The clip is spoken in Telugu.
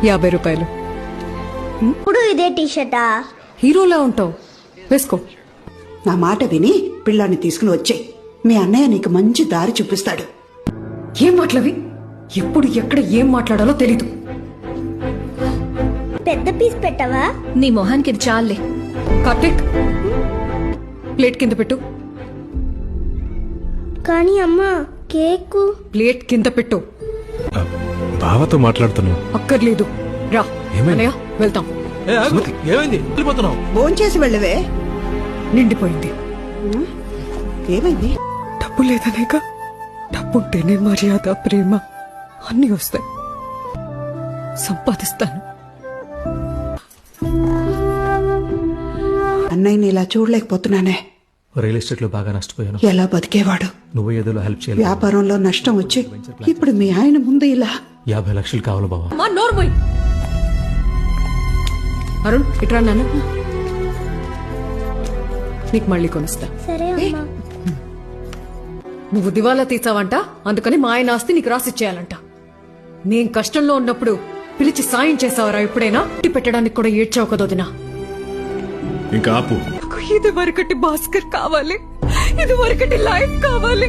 50 రూపాయలు. ఇప్పుడు ఇదే టీషర్టా? హీరోలా ఉంటావు, వేసుకో. నా మాట విని పిల్లాన్ని తీసుకుని వచ్చే. మీ అన్నయ్య నీకు మంచి దారి చూపిస్తాడు. ఏం మాటలవి? ఎప్పుడు ఎక్కడ ఏం మాట్లాడాలో తెలీదు. పెద్ద పీస్ పెట్టవా? నీ మొహానికి ఇది చాలే. కార్తీక్, ప్లేట్ కింద పెట్టు. కానీ అమ్మా, కేక్ ప్లేట్ కింద పెట్టు. బావతో మాట్లాడుతున్నావు. అక్కర్లేదు, రా. ఏమైంది? అన్నయ్య, వెళ్తాం. ఏమైంది? వెళ్ళిపోతున్నావు? భోంచేసి వెళ్ళవే. నిండిపోయింది. ఏమైంది? డబ్బు లేదనేగా. డబ్బుంటేనే మర్యాద, ప్రేమ అన్నీ వస్తాయి. సంపాదిస్తాను. అన్నయ్యని ఇలా చూడలేకపోతున్నానే. రియల్ ఎస్టేట్ లో బాగా నష్టపోయాను. ఎలా బతికేవాడు? నువ్వు ఏదో హెల్ప్ చేయాలి. వ్యాపారంలో నష్టం వచ్చి ఇప్పుడు మీ ఆయన ముందు ఇలా. 50 లక్షలు కావాలి బావా. మా నోర్మోయ్. అరుణ్, ఇట్రా నాన్న. నీకు మళ్ళీ కొనిస్తా. సరే అమ్మా. నువ్వు దివాలా తీసావంట, అందుకని మా ఆయన ఆస్తి నీకు రాసిచ్చేయాలంట. నేను కష్టంలో ఉన్నప్పుడు పిలిచి సాయం చేసావరా ఎప్పుడైనా? ఇంటి పెట్టడానికి కూడా ఏడ్చావు కదొదినా. ఇంకా ఆపు. ఇది వరకటి భాస్కర్ కావాలి, ఇది వరకటి లైఫ్ కావాలి.